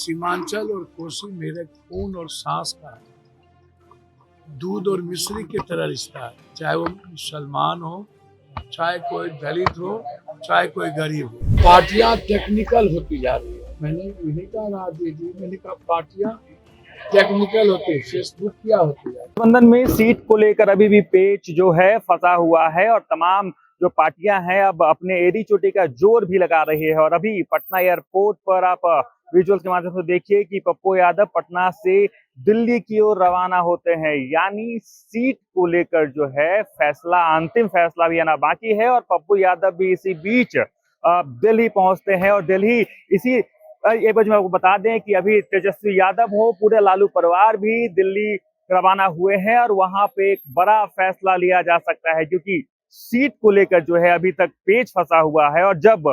सीमांचल और कोसी मेरे खून और सांस का दूध और मिश्री की तरह रिश्ता है। चाहे वो मुसलमान हो, चाहे कोई दलित हो, चाहे कोई गरीब हो। पार्टियां टेक्निकल होती जा रही है। मैंने नहीं कहा राजी जी, मैंने कहा पार्टियां टेक्निकल होती है, फेसबुक क्या होती है। गठबंधन में सीट को लेकर अभी भी पेच जो है फंसा हुआ है और तमाम जो पार्टियां हैं अब अपने एड़ी चोटी का जोर भी लगा रही है। और अभी पटना एयरपोर्ट पर आप विजुअल्स के माध्यम से देखिए कि पप्पू यादव पटना से दिल्ली की ओर रवाना होते हैं, यानी सीट को लेकर जो है फैसला, अंतिम फैसला भी आना बाकी है। और पप्पू यादव भी इसी बीच दिल्ली पहुंचते हैं और दिल्ली इसी ये मैं आपको बता दें कि अभी तेजस्वी यादव हो, पूरे लालू परिवार भी दिल्ली रवाना हुए हैं और वहां पे एक बड़ा फैसला लिया जा सकता है, क्योंकि सीट को लेकर जो है अभी तक पेच फंसा हुआ है। और जब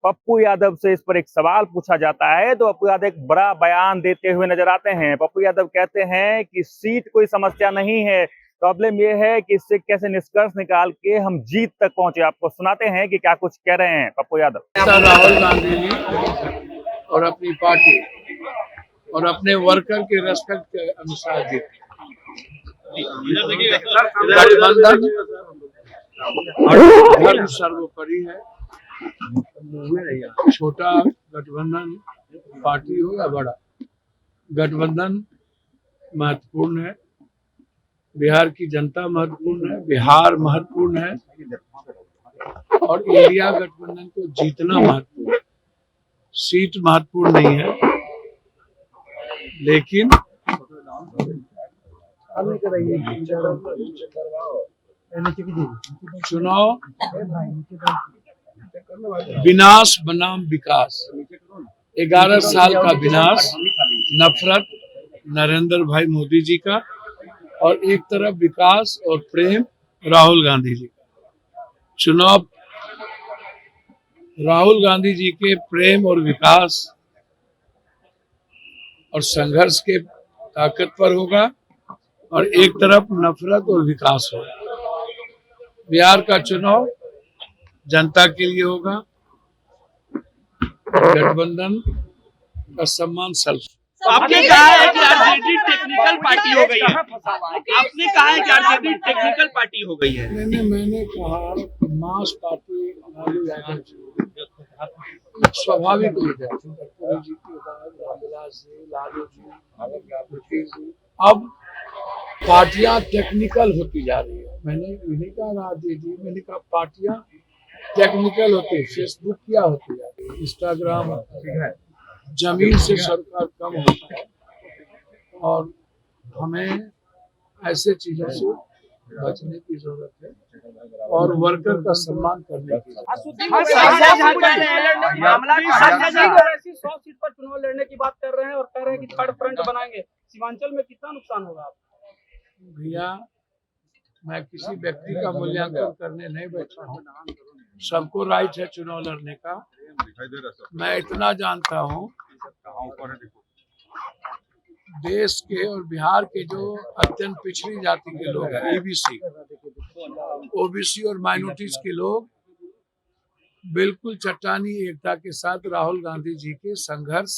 पप्पू यादव से इस पर एक सवाल पूछा जाता है तो पप्पू यादव एक बड़ा बयान देते हुए नजर आते हैं। पप्पू यादव कहते हैं कि सीट कोई समस्या नहीं है, प्रॉब्लम यह है कि इससे कैसे निष्कर्ष निकाल के हम जीत तक पहुंचे। आपको सुनाते हैं कि क्या कुछ कह रहे हैं पप्पू यादव। राहुल गांधी जी और अपनी पार्टी और अपने वर्कर के रेस्पेक्ट के अनुसार जीते। गठबंधन धर्म सर्वोपरि है। छोटा गठबंधन पार्टी हो या बड़ा, गठबंधन महत्वपूर्ण है। बिहार की जनता महत्वपूर्ण है, बिहार महत्वपूर्ण है और इंडिया गठबंधन को जीतना महत्वपूर्ण है। सीट महत्वपूर्ण नहीं है, लेकिन चुनाव विनाश बनाम विकास, 11 साल का विनाश, नफरत नरेंद्र भाई मोदी जी का और एक तरफ विकास और प्रेम राहुल गांधी जी का। चुनाव राहुल गांधी जी के प्रेम और विकास और संघर्ष के ताकत पर होगा और एक तरफ नफरत और विकास होगा। बिहार का चुनाव जनता के लिए होगा। गठबंधन का सम्मान सर्व। आपने कहा है कि आरजेडी टेक्निकल पार्टी हो गई है। आपने कहा है कि आरजेडी टेक्निकल पार्टी हो गई है। मैंने कहा मास पार्टी लालू यादव जी स्वाभाविक हो गया जी के बाद रामविलास जी, लालू जी, अब पार्टियां टेक्निकल होती जा रही है। मैंने नहीं कहा राजी जी, मैंने कहा पार्टियां टेक्निकल होती है, फेसबुक क्या होती है, इंस्टाग्राम जमीन से सरकार कम होता है और हमें ऐसे चीजों से बचने की जरूरत है और वर्कर का सम्मान करने की। 100 सीट पर चुनाव लड़ने की बात कर रहे हैं और कह रहे हैं कि थर्ड फ्रंट बनाएंगे। सीमांचल में कितना नुकसान होगा? भैया, मैं किसी व्यक्ति का मूल्यांकन करने नहीं बैठा हूँ। सबको राइट है चुनाव लड़ने का। मैं इतना जानता हूँ, देश के और बिहार के जो अत्यंत पिछड़ी जाति के लोग हैं, ओबीसी और माइनॉरिटीज के लोग बिल्कुल चट्टानी एकता के साथ राहुल गांधी जी के संघर्ष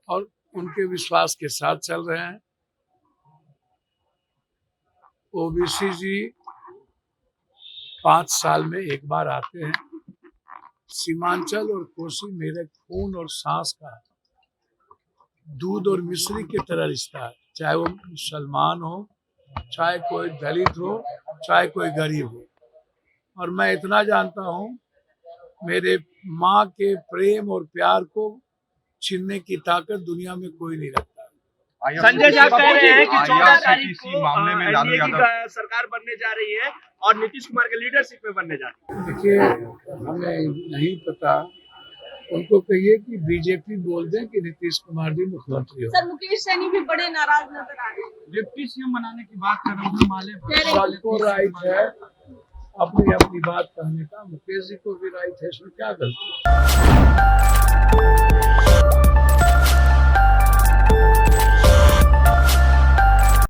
और उनके विश्वास के साथ चल रहे हैं। ओबीसी जी 5 साल में एक बार आते हैं। सीमांचल और कोसी मेरे खून और सांस का दूध और मिश्री की तरह रिश्ता है। चाहे वो मुसलमान हो, चाहे कोई दलित हो, चाहे कोई गरीब हो। और मैं इतना जानता हूँ, मेरे माँ के प्रेम और प्यार को छीनने की ताकत दुनिया में कोई नहीं रखता। संजय झा कह रहे हैं कि 14 तारीख को एनडीए की सरकार बनने जा रही है और नीतीश कुमार के लीडरशिप में बनने जा रही है। देखिए, हमें नहीं पता, उनको कहिए कि बीजेपी बोल दें कि नीतीश कुमार जी मुख्यमंत्री हो। सर, मुकेश सहनी भी बड़े नाराज नजर आ रहे हैं। डिप्टी सीएम बनाने की बात कर रहे हैं। सबको राइट है अपनी अपनी बात कहने का। मुकेश जी को भी राइट है, इसमें क्या गलती।